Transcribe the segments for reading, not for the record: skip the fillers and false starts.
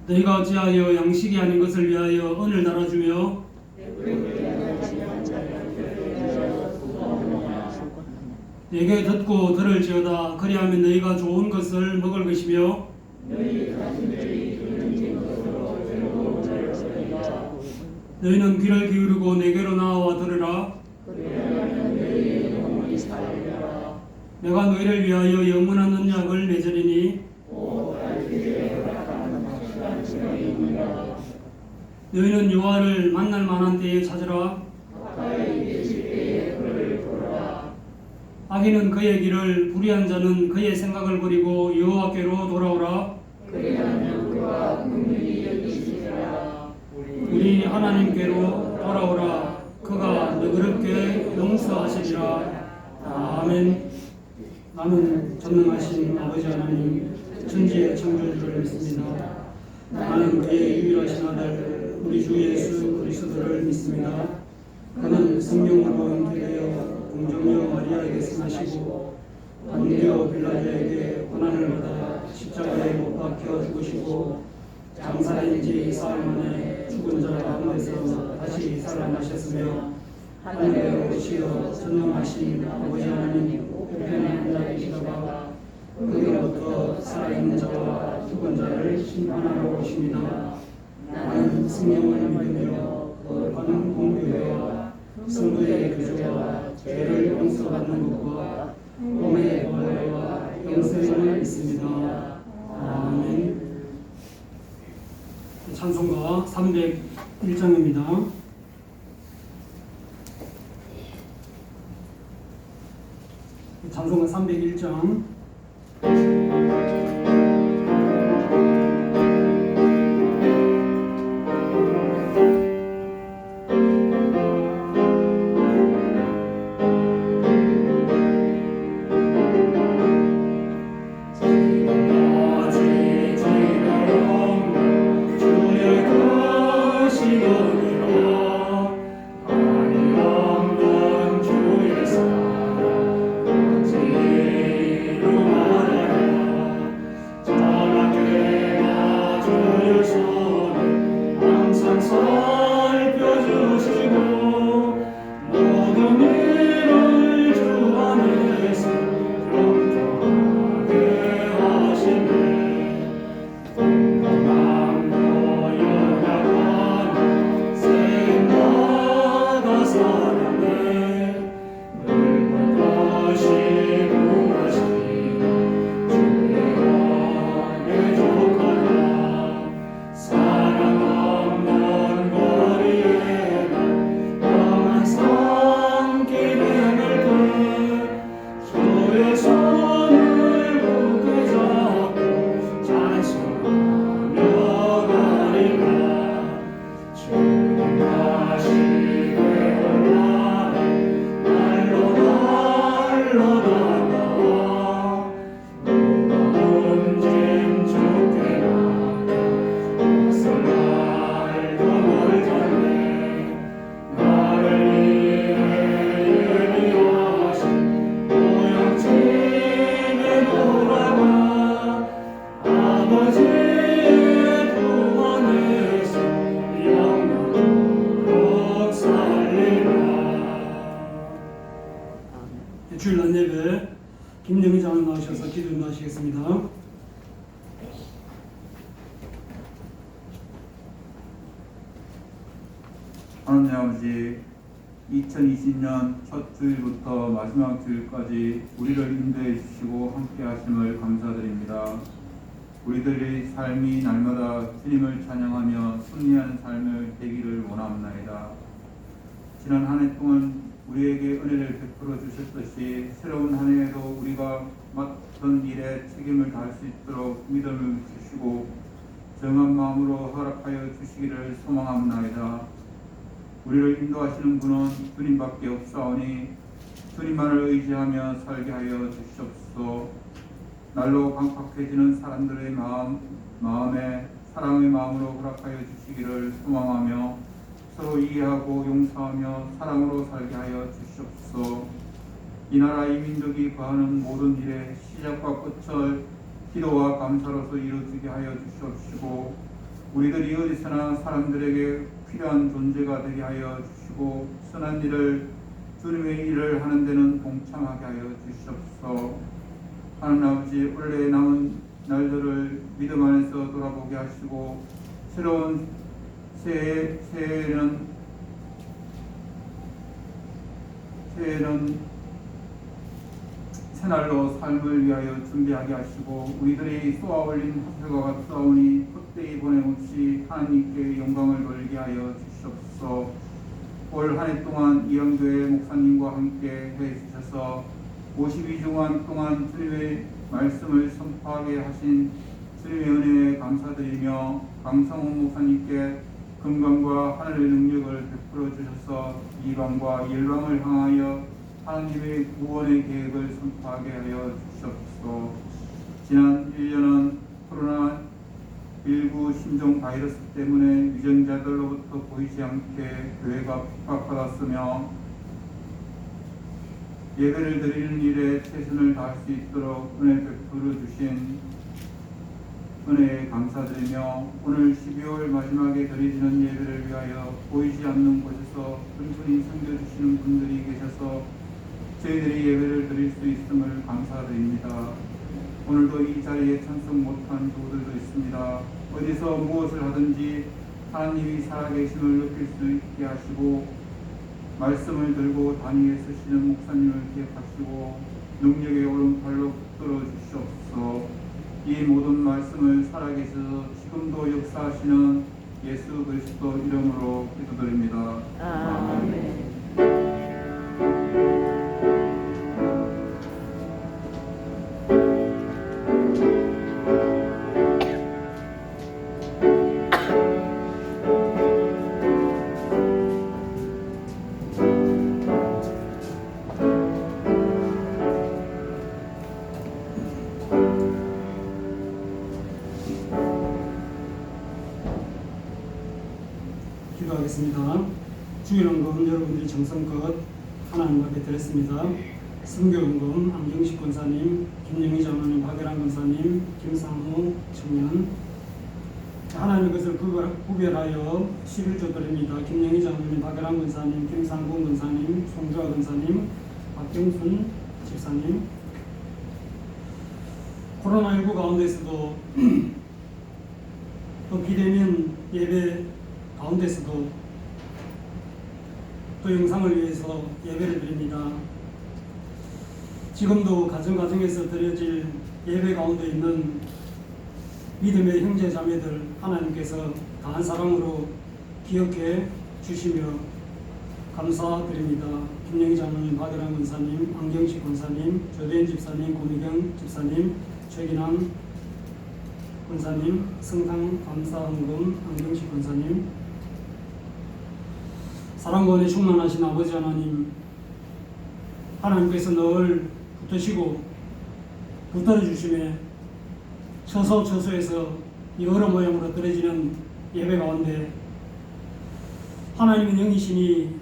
너희가 어찌하여 양식이 아닌 것을 위하여 은을 달아주며 내게 듣고 들을지어다. 그리하면 너희가 좋은 것을 먹을 것이며 너희는 귀를 기울이고 내게로 나와 들으라. 내가 너희를 위하여 영원한 언약을 맺으리니 너희는 여호와를 만날 만한 때에 찾으라. 악인은 그의 길을, 불의한 자는 그의 생각을 버리고 여호와께로 돌아오라. 우리 하나님께로 돌아오라. 그가 너그럽게 용서하시리라. 아멘. 나는 전능하신 아버지 하나님 천지의 창조주를 믿습니다. 나는 그의 유일하신 아들 우리 주 예수 그리스도를 믿습니다. 그는 성령으로 잉태되어 동정녀 마리아에게 생하시고 본디오 빌라도에게 고난을 받아 십자가에 못 박혀 죽으시고 장사인 지 사흘 만에 죽은 자 가운데서 다시 살아나셨으며 하늘에 오르시어 전능하신 아버지 하나님 우편에 앉아 계시다가 거기로부터 살아있는 자와 죽은 자를 심판하러 오십니다. 나는 성령을 믿으며 거룩한 공교회와 성도의 교제와 죄를 용서받는 것과 몸의 부활과 영생을 믿습니다. 아멘. 찬송가 301장입니다. 찬송가 301장. 주일 낮예배 김영희 장로 나오셔서 기도 인도하시겠습니다. 하나님 아버지, 2020년 첫 주일부터 마지막 주일까지 우리를 인도해 주시고 함께 하심을 감사드립니다. 우리들의 삶이 날마다 주님을 찬양하며 승리하는 삶을 되기를 원합나이다. 지난 한 해 동안 우리에게 은혜를 베풀어 주셨듯이 새로운 한 해에도 우리가 맡은 일에 책임을 다할 수 있도록 믿음을 주시고 정한 마음으로 허락하여 주시기를 소망합나이다. 우리를 인도하시는 분은 주님밖에 없사오니 주님만을 의지하며 살게 하여 주시옵소서. 날로 강팍해지는 사람들의 마음에 사랑의 마음으로 허락하여 주시기를 소망하며 서로 이해하고 용서하며 사랑으로 살게 하여 주시옵소서. 이 나라 이 민족이 거하는 모든 일에 시작과 끝을 기도와 감사로서 이루어지게 하여 주시옵시고 우리들이 어디서나 사람들에게 필요한 존재가 되게 하여 주시고 선한 일을 주님의 일을 하는 데는 동참하게 하여 주시옵소서. 하나님 아버지, 원래 남은 날들을 믿음 안에서 돌아보게 하시고 새로운 새해는 새날로 삶을 위하여 준비하게 하시고 우리들이 쏘아 올린 화살과 같사오니 헛되이 보냄없이 하나님께 영광을 돌리게 하여 주시옵소서. 올 한 해 동안 이영교회 목사님과 함께 해주셔서 52주간 동안 주님의 말씀을 선포하게 하신 주님의 은혜에 감사드리며 강성훈 목사님께 건강과 하늘의 능력을 베풀어 주셔서 이방과 열방을 향하여 하나님의 구원의 계획을 선포하게 하여 주시옵소서. 지난 1년은 코로나19 신종 바이러스 때문에 위전자들로부터 보이지 않게 교회가 핍박받았으며 예배를 드리는 일에 최선을 다할 수 있도록 은혜 베풀어 주신 은혜에 감사드리며 오늘 12월 마지막에 드리지는 예배를 위하여 보이지 않는 곳에서 분분히 섬겨주시는 분들이 계셔서 저희들이 예배를 드릴 수 있음을 감사드립니다. 오늘도 이 자리에 참석 못한 교우들도 있습니다. 어디서 무엇을 하든지 하나님이 살아계심을 느낄 수 있게 하시고 말씀을 들고 단위에 서시는 목사님을 기억하시고 능력의 오른팔로 붙들어 주시옵소서. 이 모든 말씀을 살아계셔서 지금도 역사하시는 예수 그리스도 이름으로 기도드립니다. 아멘. 기도하겠습니다. 주일원금 여러분들이 정성껏 하나님 앞에 드렸습니다. 선교원금 안경식 권사님, 김영희 장로님, 박예란 권사님, 김상우 청년 하나님의 것을 구별하여 11조 드립니다. 김영희 장로님, 박예란 권사님, 김상구 권사님, 송주아 권사님, 박경순 집사님. 코로나19 가운데서도 또 비대면 예배 가운데서도 또 영상을 위해서 예배를 드립니다. 지금도 가정에서 드려질 예배 가운데 있는 믿음의 형제 자매들 하나님께서 강한 사랑으로 기억해 주시며 감사드립니다. 김영희 장로님, 박예란 권사님, 안경식 권사님, 조대인 집사님, 고미경 집사님, 최기남 권사님, 성당 감사헌금 안경식 권사님, 사랑과 은혜 충만하신 아버지 하나님, 하나님께서 늘 붙드시고 붙들어 주심에 처소에서 여러 모양으로 드려지는 예배 가운데 하나님은 영이시니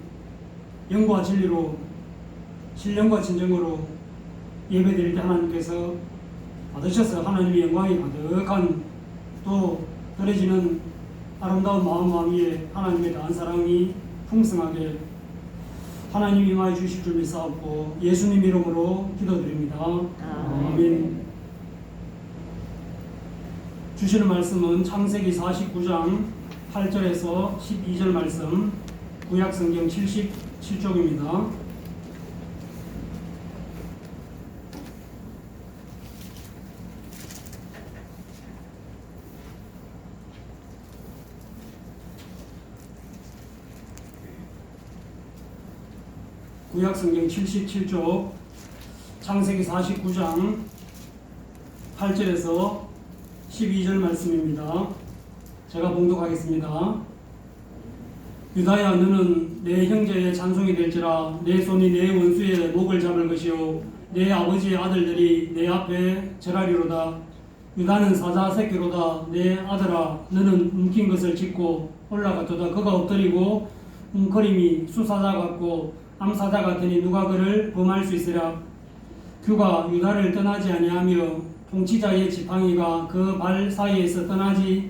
영과 진리로 신령과 진정으로 예배 드릴 때 하나님께서 받으셔서 하나님의 영광이 가득한 또 드려지는 아름다운 마음 위에 하나님의 다한 사랑이 풍성하게 하나님이 임하여 주실 줄 믿사옵고 예수님 이름으로 기도드립니다. 아멘. 주시는 말씀은 창세기 49장 8절에서 12절 말씀, 구약성경 77쪽입니다. 구약성경 77쪽 창세기 49장 8절에서 12절 말씀입니다. 제가 봉독하겠습니다. 유다야, 너는 내 형제의 찬송이 될지라. 내 손이 내 원수의 목을 잡을 것이요 내 아버지의 아들들이 내 앞에 절하리로다. 유다는 사자 새끼로다. 내 아들아, 너는 움킨 것을 짚고 올라갔도다. 그가 엎드리고 웅크림이 수사자 같고 암사자 같으니 누가 그를 범할 수 있으랴. 그가 유다를 떠나지 아니하며 통치자의 지팡이가 그 발 사이에서 떠나지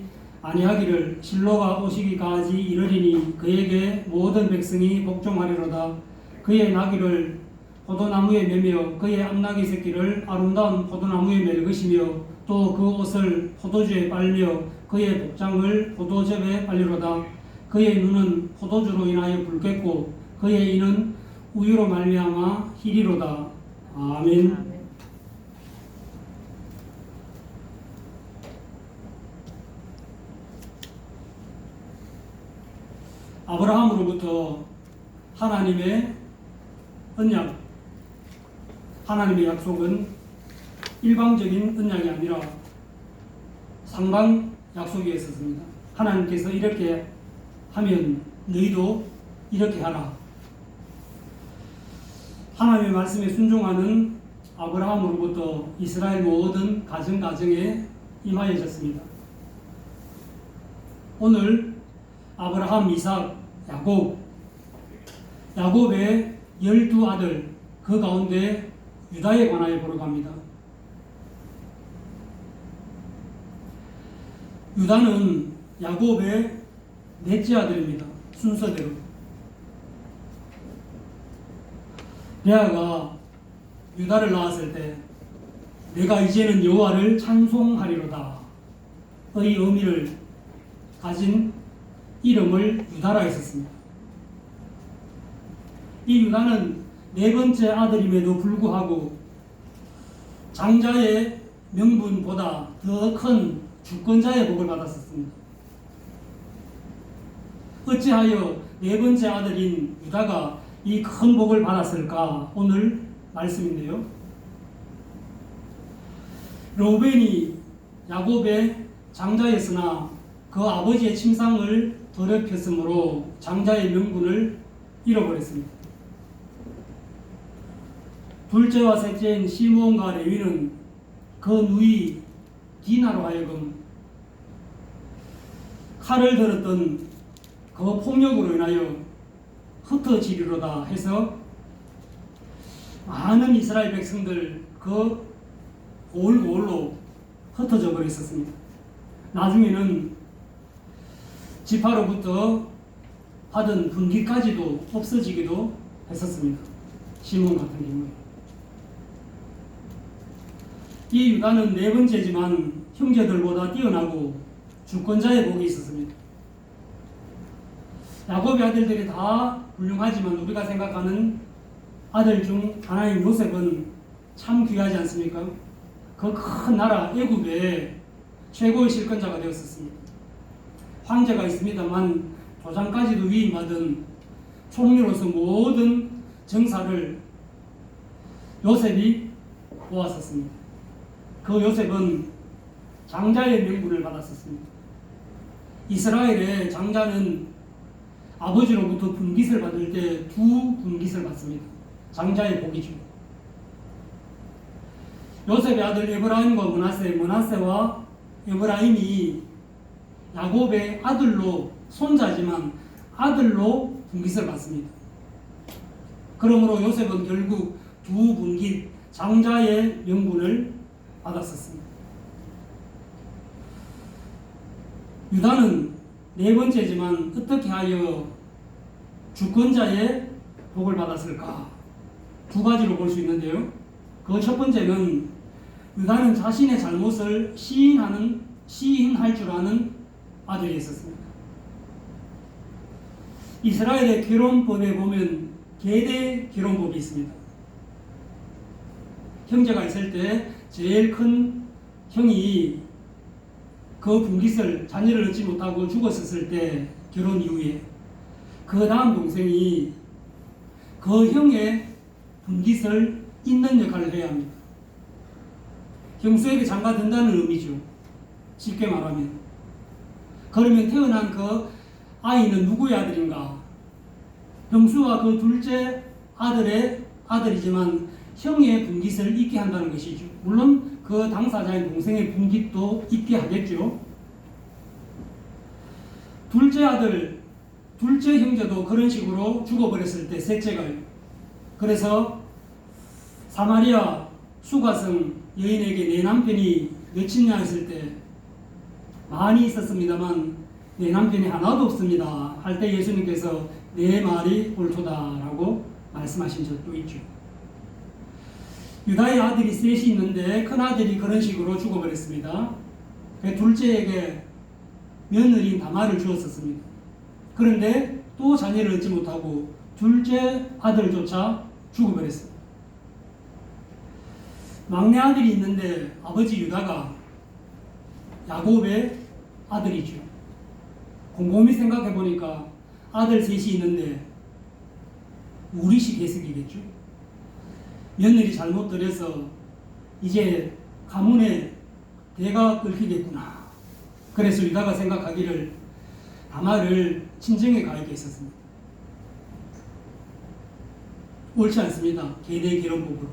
아니하기를 실로가 오시기까지 이르리니 그에게 모든 백성이 복종하리로다. 그의 나귀를 포도나무에 매며 그의 암나귀 새끼를 아름다운 포도나무에 맬 것이며 또 그 옷을 포도주에 빨며 그의 복장을 포도즙에 빨리로다. 그의 눈은 포도주로 인하여 붉겠고 그의 이는 우유로 말미암아 희리로다. 아멘. 아브라함으로부터 하나님의 언약, 하나님의 약속은 일방적인 언약이 아니라 상방 약속이었습니다. 하나님께서 이렇게 하면 너희도 이렇게 하라. 하나님의 말씀에 순종하는 아브라함으로부터 이스라엘 모든 가정에 임하여졌습니다. 오늘 아브라함, 이삭, 야곱의 12아들 그 가운데 유다에 관하여 보러 갑니다. 유다는 야곱의 넷째 아들입니다. 순서대로. 레아가 유다를 낳았을 때 내가 이제는 여호와를 찬송하리로다 의 의미를 가진 이름을 유다라 했었습니다. 이 유다는 네 번째 아들임에도 불구하고 장자의 명분보다 더 큰 주권자의 복을 받았었습니다. 어찌하여 네 번째 아들인 유다가 이 큰 복을 받았을까? 오늘 말씀인데요. 르우벤이 야곱의 장자였으나 그 아버지의 침상을 더럽혔으므로 장자의 명분을 잃어버렸습니다. 둘째와 셋째인 시므온과 레위는 그 누이 디나로 하여금 칼을 들었던 그 폭력으로 인하여 흩어지리로다 해서 많은 이스라엘 백성들 그 고을고을로 흩어져 버렸었습니다. 나중에는 지파로부터 받은 분기까지도 없어지기도 했었습니다. 시므온 같은 경우에. 이 유다는 네 번째지만 형제들보다 뛰어나고 주권자의 복이 있었습니다. 야곱의 아들들이 다 훌륭하지만 우리가 생각하는 아들 중 하나인 요셉은 참 귀하지 않습니까? 그 큰 나라 애굽의 최고의 실권자가 되었었습니다. 황제가 있습니다만 조장까지도 위임받은 총리로서 모든 정사를 요셉이 보았었습니다. 그 요셉은 장자의 명분을 받았었습니다. 이스라엘의 장자는 아버지로부터 분깃을 받을 때 두 분깃을 받습니다. 장자의 복이죠. 요셉의 아들 에브라임과 므낫세와 에브라임이 야곱의 아들로 손자지만 아들로 분깃을 받습니다. 그러므로 요셉은 결국 두 분깃 장자의 명분을 받았었습니다. 유다는 네 번째지만 어떻게 하여 주권자의 복을 받았을까? 두 가지로 볼 수 있는데요. 그 첫 번째는 유다는 자신의 잘못을 시인할 줄 아는 아들이 있었습니다. 이스라엘의 결혼법에 보면 계대 결혼법이 있습니다. 형제가 있을 때 제일 큰 형이 그 분깃을 자녀를 얻지 못하고 죽었었을 때 결혼 이후에 그 다음 동생이 그 형의 분깃을 잇는 역할을 해야 합니다. 형수에게 장가든다는 의미죠. 쉽게 말하면. 그러면 태어난 그 아이는 누구의 아들인가? 형수와 그 둘째 아들의 아들이지만 형의 분깃을 잇게 한다는 것이죠. 물론 그 당사자인 동생의 분깃도 잇게 하겠죠. 둘째 아들, 둘째 형제도 그런 식으로 죽어버렸을 때 셋째가요. 그래서 사마리아 수가성 여인에게 내 남편이 몇이냐 했을 때 많이 있었습니다만 내 남편이 하나도 없습니다 할 때 예수님께서 내 말이 옳도다라고 말씀하신 적도 있죠. 유다의 아들이 셋이 있는데 큰아들이 그런 식으로 죽어버렸습니다. 둘째에게 며느리인 다말을 주었었습니다. 그런데 또 자녀를 얻지 못하고 둘째 아들조차 죽어버렸습니다. 막내 아들이 있는데 아버지 유다가 야곱의 아들이죠. 곰곰이 생각해 보니까 아들 셋이 있는데 우리식 해석이겠죠. 며느리 잘못 들여서 이제 가문에 대가 끊기겠구나. 그래서 유다가 생각하기를 다말을 친정에 가게 했었습니다. 옳지 않습니다. 계대 결혼법으로.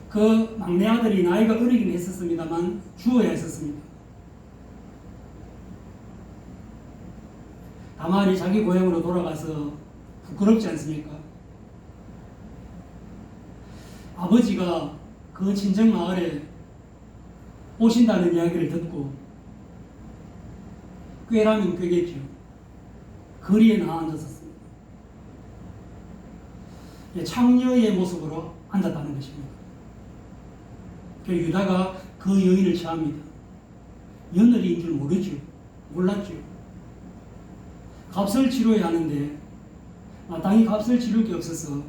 그 막내 아들이 나이가 어리긴 했었습니다만 주어야 했었습니다. 다말이 자기 고향으로 돌아가서 부끄럽지 않습니까? 아버지가 그 친정 마을에 오신다는 이야기를 듣고 꾀라면 꾀겠죠. 거리에 나와 앉았었습니다. 창녀의 모습으로 앉았다는 것입니다. 유다가 그 여인을 취합니다. 며느리인 줄 모르죠. 몰랐죠. 값을 치러야 하는데 마땅히 값을 치를 게 없어서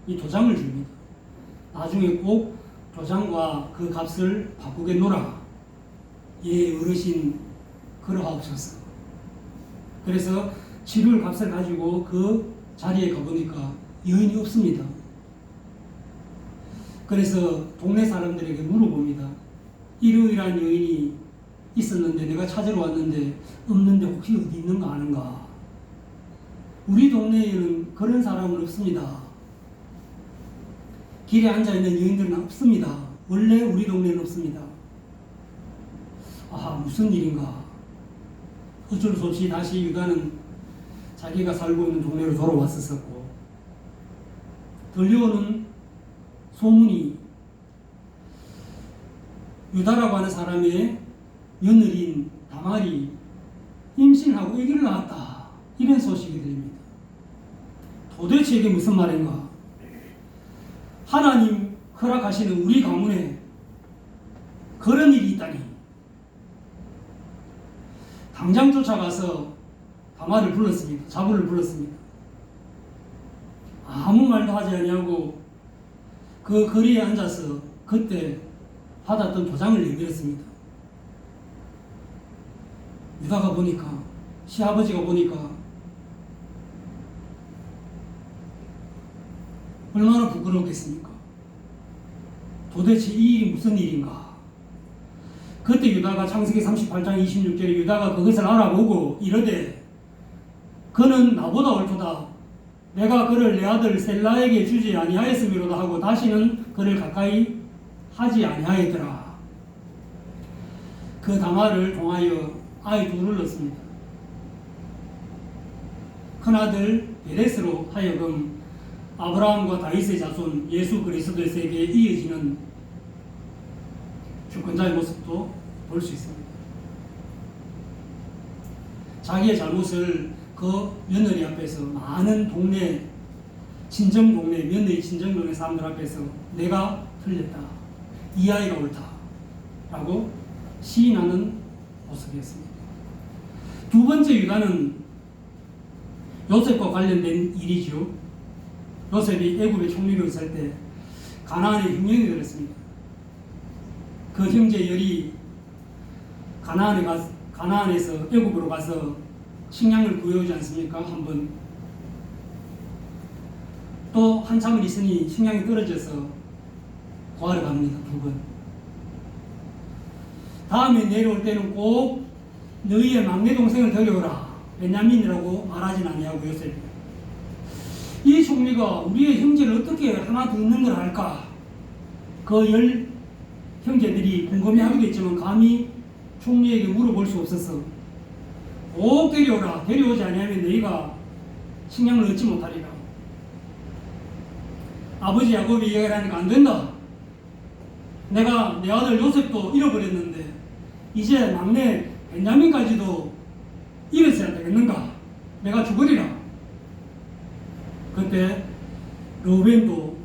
이 도장을 줍니다. 나중에 꼭 도장과 그 값을 바꾸겠노라. 예, 어르신 그러하옵소서. 그래서 치룰 값을 가지고 그 자리에 가보니까 여인이 없습니다. 그래서 동네 사람들에게 물어봅니다. 이러이러한 여인이 있었는데 내가 찾으러 왔는데 없는데 혹시 어디 있는가 아는가? 우리 동네에는 그런 사람은 없습니다. 길에 앉아있는 여인들은 없습니다. 원래 우리 동네는 없습니다. 아, 무슨 일인가? 어쩔 수 없이 다시 유다는 자기가 살고 있는 동네로 돌아왔었고, 들려오는 소문이 유다라고 하는 사람의 며느리인 다말이 임신하고 아기를 낳았다. 이런 소식이 들립니다. 도대체 이게 무슨 말인가? 하나님 허락하시는 우리 가문에 그런 일이 있다니. 당장 쫓아가서 다말을 불렀습니다. 자부를 불렀습니다. 아무 말도 하지 아니하고 그 거리에 앉아서 그때 받았던 도장을 내밀었습니다. 유다가 보니까, 시아버지가 보니까 얼마나 부끄럽겠습니까? 도대체 이 일이 무슨 일인가? 그때 유다가 창세기 38장 26절에 유다가 그것을 알아보고 이르되 그는 나보다 옳도다. 내가 그를 내 아들 셀라에게 주지 아니하였음이로다 하고 다시는 그를 가까이 하지 아니하였더라. 그 다말을 통하여 아이 둘을 낳습니다. 큰아들 베레스로 하여금 아브라함과 다윗의 자손 예수 그리스도의 세계에 이어지는 주권자의 모습도 볼 수 있습니다. 자기의 잘못을 그 며느리 앞에서 많은 동네, 친정 동네, 며느리 친정 동네 사람들 앞에서 내가 틀렸다. 이 아이가 옳다. 라고 시인하는 모습이었습니다. 두 번째 유다는 요셉과 관련된 일이죠. 요셉이 애굽의 총리로 있을 때 가나안에 흉년이 들었습니다. 그 형제 열이 가나안에서 애굽으로 가서 식량을 구해오지 않습니까? 한 번. 또 한참을 있으니 식량이 떨어져서 구하러 갑니다. 두 번. 다음에 내려올 때는 꼭 너희의 막내 동생을 데려오라. 베냐민이라고 말하진 아니하고 요셉이. 이 총리가 우리의 형제를 어떻게 하나 더 있는 걸 알까? 그 열 형제들이 궁금해하겠지만 감히 총리에게 물어볼 수 없어서 꼭 데려오라. 데려오지 아니하면 너희가 식량을 얻지 못하리라. 아버지 야곱이 이야기를 하니까 안 된다. 내가 내 아들 요셉도 잃어버렸는데 이제 막내 베냐민까지도 이랬어야 되겠는가? 내가 죽으리라. 그때 르우벤도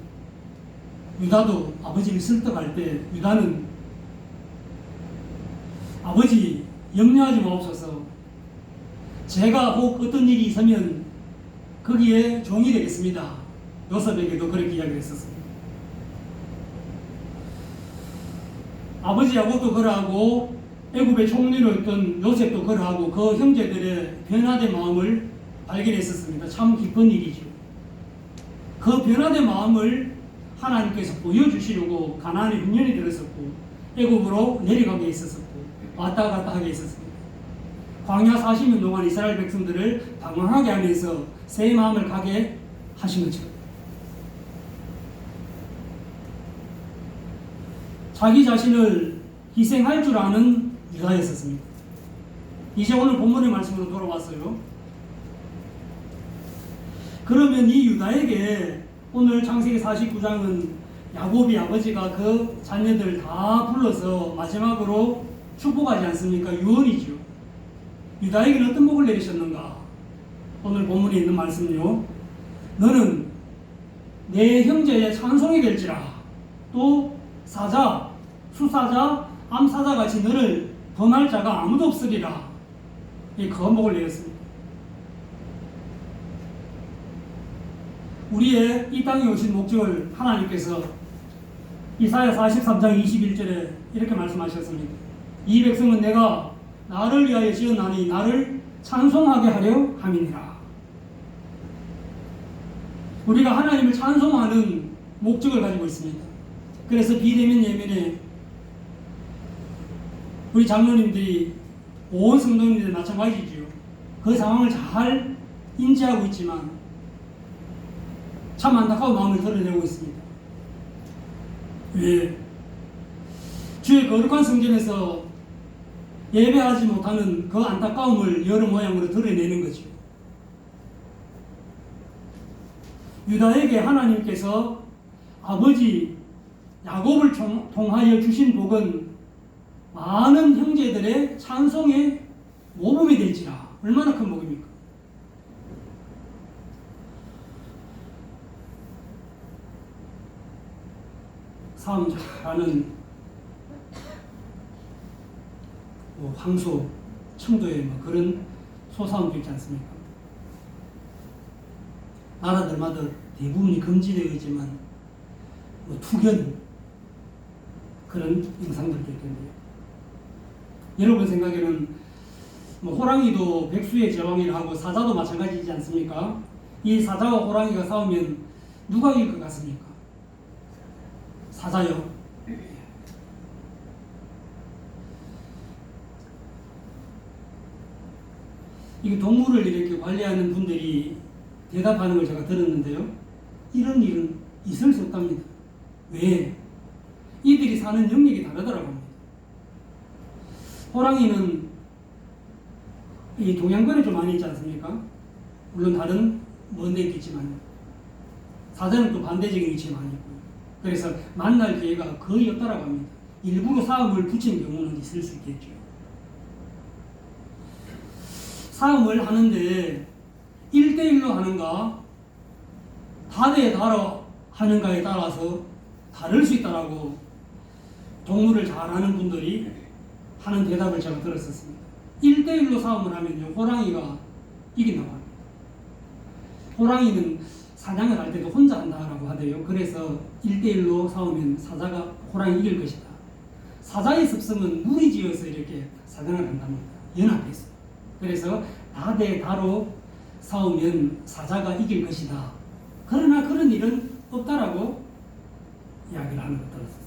유다도 아버지를 설득할 때 유다는 아버지 염려하지 마옵소서. 제가 혹 어떤 일이 있으면 거기에 종이 되겠습니다. 요셉에게도 그렇게 이야기를 했었습니다. 아버지 야곱도 그러하고 애굽의 총리로 있던 요셉도 그러하고 그 형제들의 변화된 마음을 발견했었습니다. 참 기쁜 일이죠. 그 변화된 마음을 하나님께서 보여주시려고 가나안에 흉년이 들었었고 애굽으로 내려가게 했었었고 왔다 갔다 하게 했었습니다. 광야 40년 동안 이스라엘 백성들을 방황하게 하면서 새 마음을 가게 하신 거죠. 자기 자신을 희생할 줄 아는 유다였었습니다. 이제 오늘 본문의 말씀으로 돌아왔어요. 그러면 이 유다에게 오늘 창세기 49장은 야곱이 아버지가 그 자녀들 다 불러서 마지막으로 축복하지 않습니까? 유언이죠. 유다에게는 어떤 복을 내리셨는가? 오늘 본문에 있는 말씀은요. 너는 내 형제의 찬송이 될지라. 또 사자, 수사자, 암사자 같이 너를 범할 자가 아무도 없으리라. 이 거복을 내렸습니다. 우리의 이 땅에 오신 목적을 하나님께서 이사야 43장 21절에 이렇게 말씀하셨습니다. 이 백성은 내가 나를 위하여 지었나니 나를 찬송하게 하려 함이니라. 우리가 하나님을 찬송하는 목적을 가지고 있습니다. 그래서 비대면 예면에 우리 장로님들이 온 성도님들 마찬가지지요. 그 상황을 잘 인지하고 있지만 참 안타까운 마음을 드러내고 있습니다. 왜? 주의 거룩한 성전에서 예배하지 못하는 그 안타까움을 여러 모양으로 드러내는 거죠. 유다에게 하나님께서 아버지 야곱을 통하여 주신 복은 많은 형제들의 찬송의 모범이 될지라. 얼마나 큰 복입니까? 싸움 잘하는 황소, 청도의 그런 소싸움도 있지 않습니까? 나라들마다 대부분이 금지되어 있지만 투견 그런 영상들도 있던데요. 여러분 생각에는 호랑이도 백수의 제왕이라 하고 사자도 마찬가지지 않습니까? 이 사자와 호랑이가 싸우면 누가 이길 것 같습니까? 사자요. 이 동물을 이렇게 관리하는 분들이 대답하는 걸 제가 들었는데요. 이런 일은 있을 수 없답니다. 왜? 이들이 사는 영역이 다르더라고 합니다. 호랑이는 이 동양권에 좀 많이 있지 않습니까? 물론 다른 먼 데도 있지만 사자는 또 반대적인 위치에 많이 있고요. 그래서 만날 기회가 거의 없다라고 합니다. 일부러 싸움을 붙인 경우는 있을 수 있겠죠. 싸움을 하는데 1대1로 하는가 다대다로 하는가에 따라서 다를 수 있다라고 동물을 잘 아는 분들이 하는 대답을 제가 들었었습니다. 1대1로 싸움을 하면요, 호랑이가 이긴다고 합니다. 호랑이는 사냥을 할 때도 혼자 한다라고 하대요. 그래서 1대1로 싸우면 사자가 호랑이 이길 것이다. 사자의 습성은 무리지어서 이렇게 사냥을 한답니다. 연합해서. 그래서 다대다로 싸우면 사자가 이길 것이다. 그러나 그런 일은 없다라고 이야기를 하는 것 들었습니다.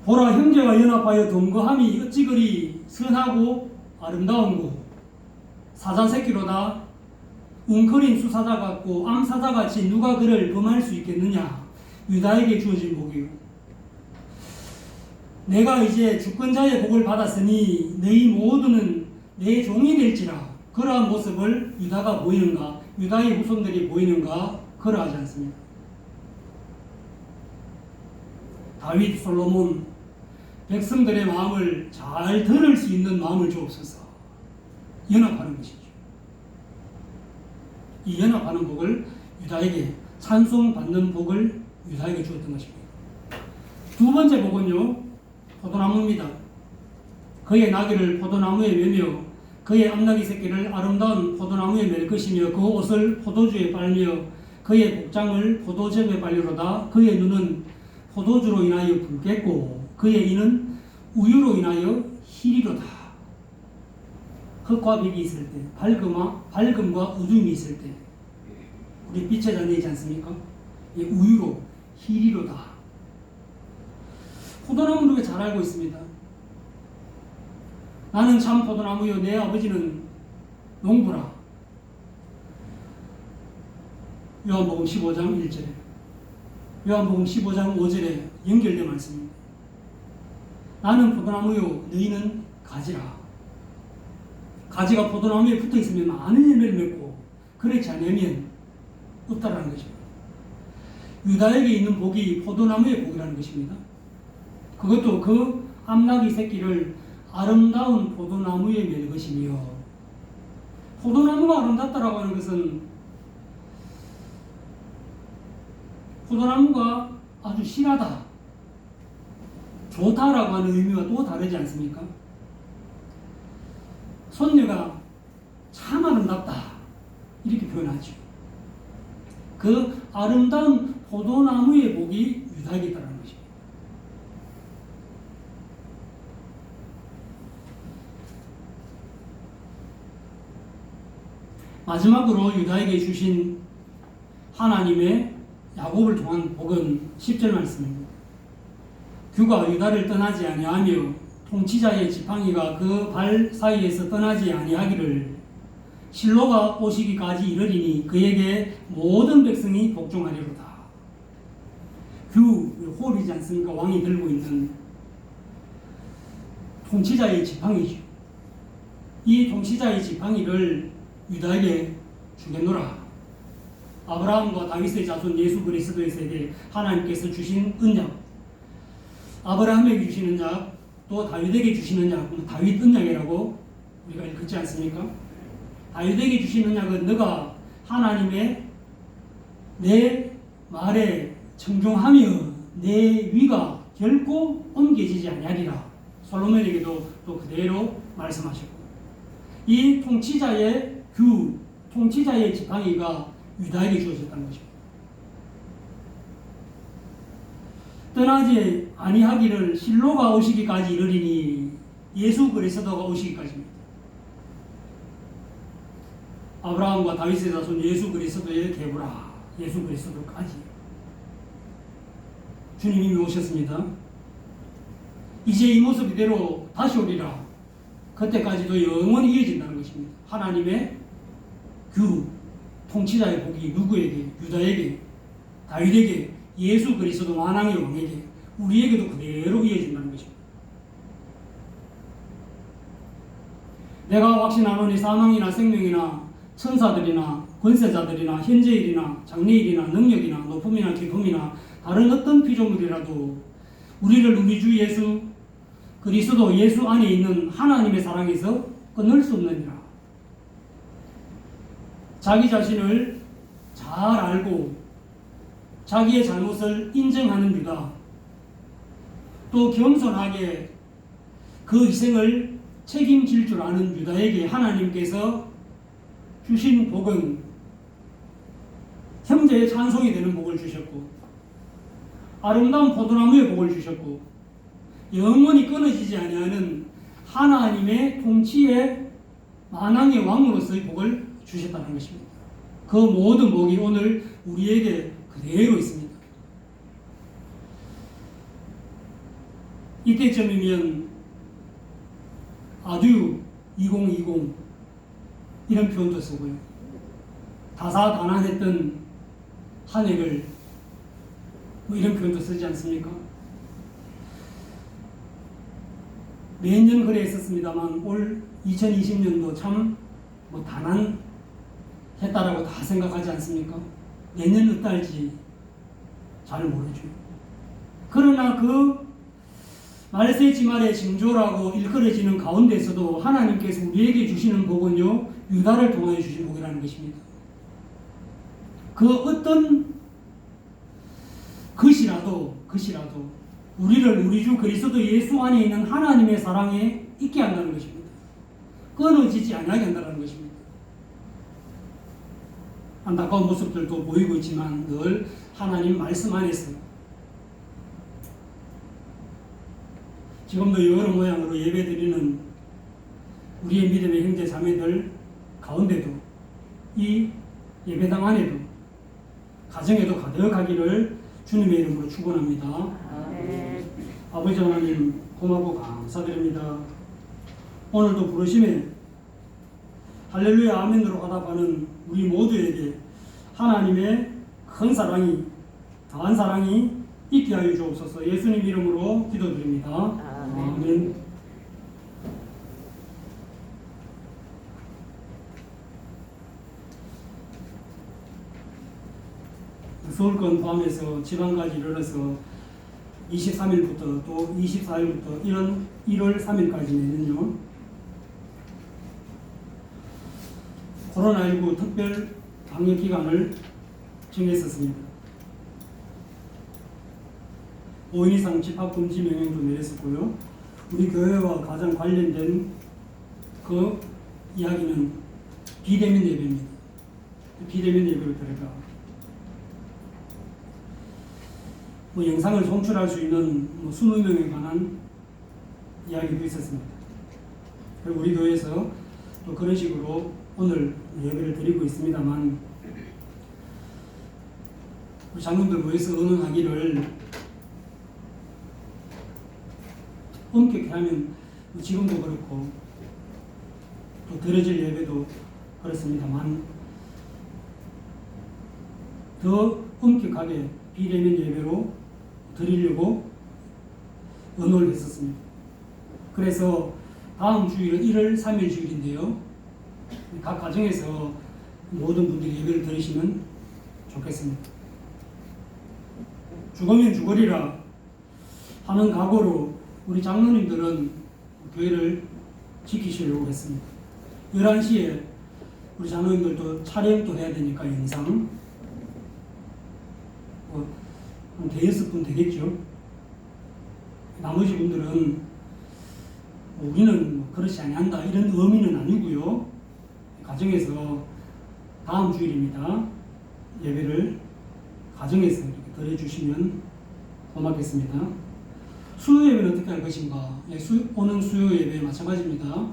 보라, 형제와 연합하여 동거함이 어찌 그리 선하고 아름다운고 사자 새끼로다 웅크린 수사자 같고 암사자 같이 누가 그를 범할 수 있겠느냐. 유다에게 주어진 복이요. 내가 이제 주권자의 복을 받았으니 너희 모두는 내 종이 될지라. 그러한 모습을 유다가 보이는가, 유다의 후손들이 보이는가, 그러하지 않습니다. 다윗, 솔로몬, 백성들의 마음을 잘 들을 수 있는 마음을 주옵소서. 연합하는 것이죠. 이 연합하는 복을 유다에게, 찬송받는 복을 유다에게 주었던 것입니다. 두 번째 복은요, 포도나무입니다. 그의 나귀를 포도나무에 매며 그의 암나귀 새끼를 아름다운 포도나무에 맬 것이며 그 옷을 포도주에 빨며 그의 복장을 포도즙에 빨리로다. 그의 눈은 포도주로 인하여 붉겠고 그의 이는 우유로 인하여 희리로다. 흙과 빛이 있을 때, 밝음과 어둠이 있을 때 우리 빛의 자녀이지 않습니까? 우유로, 희리로다. 포도나무는 우리가 잘 알고 있습니다. 나는 참 포도나무요 내 아버지는 농부라. 요한복음 15장 1절에, 요한복음 15장 5절에 연결된 말씀입니다. 나는 포도나무요 너희는 가지라. 가지가 포도나무에 붙어 있으면 많은 열매를 맺고 그렇지 않으면 없다라는 것입니다. 유다에게 있는 복이 포도나무의 복이라는 것입니다. 그것도 그 암나귀 새끼를 아름다운 포도나무에 맬 것이며, 포도나무가 아름답다라고 하는 것은 포도나무가 아주 실하다, 좋다라고 하는 의미와 또 다르지 않습니까? 손녀가 참 아름답다 이렇게 표현하죠. 그 아름다운 포도나무의 복이 유다에게 있다는 것입니다. 마지막으로 유다에게 주신 하나님의 야곱을 통한 복은 10절 말씀입니다. 규가 유다를 떠나지 아니하며 통치자의 지팡이가 그 발 사이에서 떠나지 아니하기를 실로가 오시기까지 이르리니 그에게 모든 백성이 복종하리로다. 규, 홀이지 않습니까? 왕이 들고 있는 통치자의 지팡이죠. 이 통치자의 지팡이를 유다에게 주겠노라. 아브라함과 다윗의 자손 예수 그리스도에게 하나님께서 주신 언약, 아브라함에게 주신 언약, 또 다윗에게 주신 언약, 다윗 언약이라고 우리가 읽지 않습니까? 다윗에게 주신 언약은 너가 하나님의 내 말에 청종하며 내 위가 결코 옮겨지지 아니하리라. 솔로몬에게도 또 그대로 말씀하셨고, 이 통치자의 규, 통치자의 지팡이가 유다에게 주어졌다는 것입니다. 떠나지 아니하기를 실로가 오시기까지 이르리니 예수 그리스도가 오시기까지입니다. 아브라함과 다윗의 자손 예수 그리스도의 계보라. 예수 그리스도까지 주님이 오셨습니다. 이제 이 모습 이대로 다시 오리라. 그때까지도 영원히 이어진다는 것입니다. 하나님의 규, 통치자의 복이 누구에게? 유다에게, 다윗에게, 예수 그리스도 만왕의 왕에게, 우리에게도 그대로 이어진다는 것입니다. 내가 확신하노니 사망이나 생명이나 천사들이나 권세자들이나 현재일이나 장래일이나 능력이나 높음이나 깊음이나 다른 어떤 피조물이라도 우리를 우리 주 예수 그리스도 예수 안에 있는 하나님의 사랑에서 끊을 수 없느니라. 자기 자신을 잘 알고 자기의 잘못을 인정하는 유다, 또 겸손하게 그 희생을 책임질 줄 아는 유다에게 하나님께서 주신 복은 형제의 찬송이 되는 복을 주셨고, 아름다운 포도나무의 복을 주셨고, 영원히 끊어지지 아니하는 하나님의 통치의 만왕의 왕으로서의 복을 주셨다는 것입니다. 그 모든 복이 오늘 우리에게 그대로 있습니다. 이때쯤이면 아듀 2020 이런 표현도 쓰고요. 다사다난했던 한 해를 이런 표현도 쓰지 않습니까? 매년 그래 했었습니다만 올 2020년도 참 다난했다라고 다 생각하지 않습니까? 내년 어떨지 잘 모르죠. 그러나 그 말세지말의 징조라고 일컬어지는 가운데서도 하나님께서 우리에게 주시는 복은요, 유다를 통하여 주신 복이라는 것입니다. 그 어떤 것이라도 우리를 우리 주 그리스도 예수 안에 있는 하나님의 사랑에 있게 한다는 것입니다. 끊어지지 않게 한다는 것입니다. 안타까운 모습들도 보이고 있지만 늘 하나님 말씀 안에서 지금도 여러 모양으로 예배드리는 우리의 믿음의 형제 자매들 가운데도 이 예배당 안에도 가정에도 가득하기를 주님의 이름으로 축원합니다. 아버지 하나님 고맙고 감사드립니다. 오늘도 부르심에 할렐루야 아멘으로 화답하는 우리 모두에게 하나님의 큰 사랑이 강한 사랑이 있게 하여 주옵소서. 예수님 이름으로 기도드립니다. 아멘. 서울권 포함해서 지방까지 이르러서 23일부터 또 24일부터 1월 3일까지는요 코로나19 특별 방역 기간을 정했었습니다. 5인 이상 집합 금지 명령도 내렸었고요. 우리 교회와 가장 관련된 그 이야기는 비대면 예배입니다. 비대면 예배로 들어가 영상을 송출할 수 있는 20명에 관한 이야기도 있었습니다. 그리고 우리 교회에서 또 그런 식으로 오늘 예배를 드리고 있습니다만 우리 장로들 모여서 의논하기를 엄격히 하면 지금도 그렇고 또 드려질 예배도 그렇습니다만 더 엄격하게 비대면 예배로 드리려고 의논을 했었습니다. 그래서 다음 주일은 1월 3일 주일인데요. 각 가정에서 모든 분들이 예배를 드리시면 좋겠습니다. 죽으면 죽으리라 하는 각오로 우리 장로님들은 교회를 지키시려고 했습니다. 11시에 우리 장로님들도 촬영도 해야 되니까 영상 한 대여섯 분 되겠죠. 나머지 분들은 우리는 그렇지 아니한다 이런 의미는 아니고요. 가정에서 다음 주일입니다. 예배를 가정에서 이렇게 드려주시면 고맙겠습니다. 수요 예배는 어떻게 할 것인가? 오는 수요 예배 마찬가지입니다.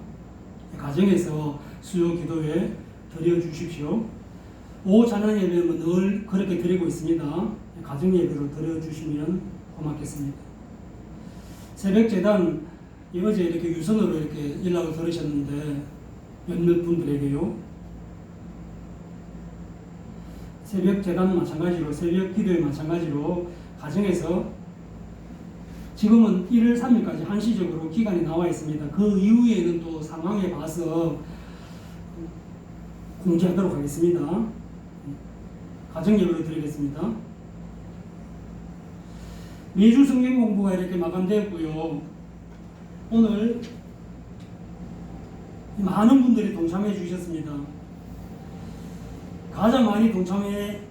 가정에서 수요 기도회 드려주십시오. 오후 찬양 예배는 늘 그렇게 드리고 있습니다. 가정 예배로 드려주시면 고맙겠습니다. 새벽 재단 어제 이렇게 유선으로 이렇게 연락을 들으셨는데 몇몇 분들에게요. 새벽 재단 마찬가지로 새벽 기도회 마찬가지로 가정에서 지금은 1월 3일까지 한시적으로 기간이 나와 있습니다. 그 이후에는 또 상황에 봐서 공지하도록 하겠습니다. 가정 예배로 드리겠습니다. 매주 성경 공부가 이렇게 마감되었고요. 오늘 많은 분들이 동참해 주셨습니다. 가장 많이 동참해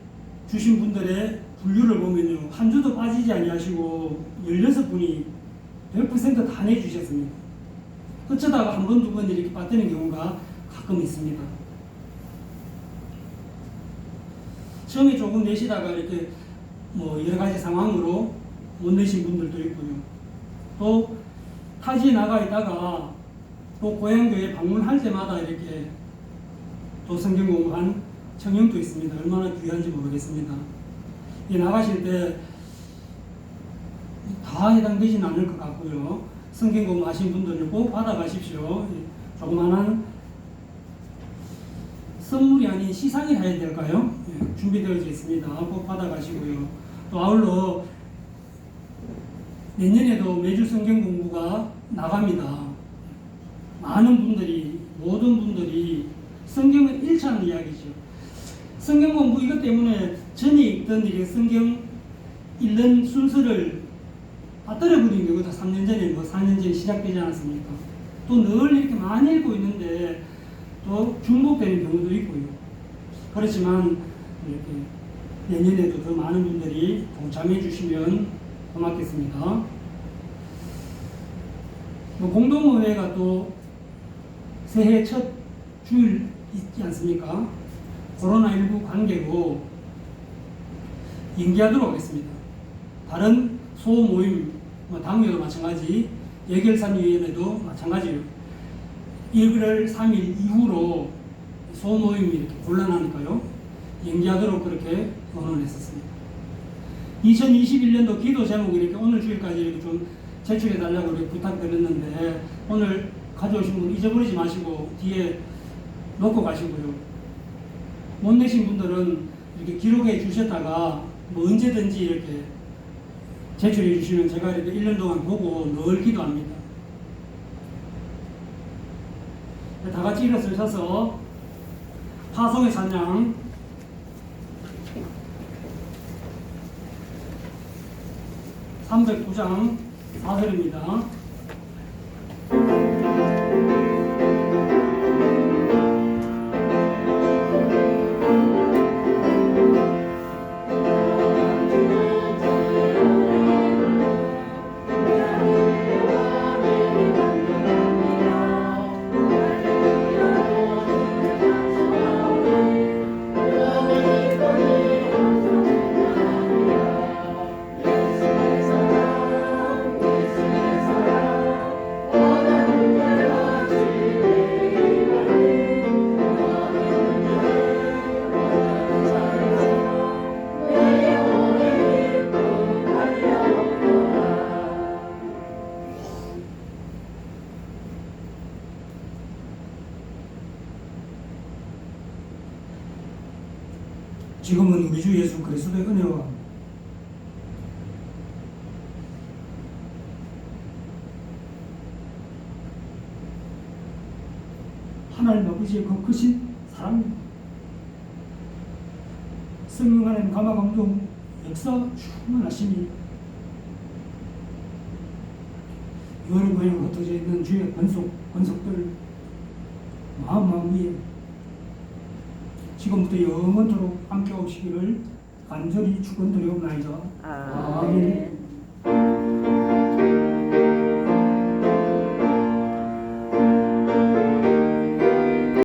주신 분들의 분류를 보면요, 한 주도 빠지지 아니하시고 16분이 100% 다 내주셨습니다. 어쩌다가 한 번, 두 번 이렇게 빠뜨리는 경우가 가끔 있습니다. 처음에 조금 내시다가 이렇게 여러 가지 상황으로 못 내신 분들도 있고요. 또 타지에 나가 있다가 또 고향교회 방문할 때마다 이렇게 또 성경 공부한 청년도 있습니다. 얼마나 귀한지 모르겠습니다. 나가실 때 다 해당되진 않을 것 같고요. 성경 공부하신 분들은 꼭 받아가십시오. 조그마한 선물이 아닌 시상이라 해야 될까요? 준비되어져 있습니다. 꼭 받아가시고요. 또 아울러 내년에도 매주 성경 공부가 나갑니다. 많은 분들이, 모든 분들이 성경을 읽자는 이야기죠. 성경 공부 이것 때문에 전에 읽던 이게 성경 읽는 순서를 떨어 버린 경우도 3년 전에 4년 전에 시작되지 않았습니까? 또 늘 이렇게 많이 읽고 있는데 또 중복되는 경우도 있고요. 그렇지만 이렇게 내년에도 더 많은 분들이 동참해 주시면 고맙겠습니다. 공동의회가 또 새해 첫 주일 있지 않습니까? 코로나19 관계로 연기하도록 하겠습니다. 다른 소모임, 당회도 마찬가지, 예결산위원회도 마찬가지예요. 1월 3일 이후로 소모임이 이렇게 곤란하니까요. 연기하도록 그렇게 의논했었습니다. 2021년도 기도 제목 이렇게 오늘 주일까지 이렇게 좀 제출해 달라고 이렇게 부탁드렸는데 오늘 가져오신 분 잊어버리지 마시고 뒤에 놓고 가시고요. 못 내신 분들은 이렇게 기록해 주셨다가 뭐 언제든지 이렇게 제출해 주시면 제가 이렇게 1년 동안 보고 늘 기도합니다. 다 같이 일어서셔서 파송의 찬양 309장 4절입니다. 지금은 우리 주 예수 그리스도의 은혜와 하나님 아버지의 그 크신 사랑, 성령 하나님 감화감동 역사 충만하시니 여러 모양 흩어져 있는 주의 권속들 마음 위에 지금부터 영원토록 함께 오시기를 간절히 축원드리옵나이다. 아멘.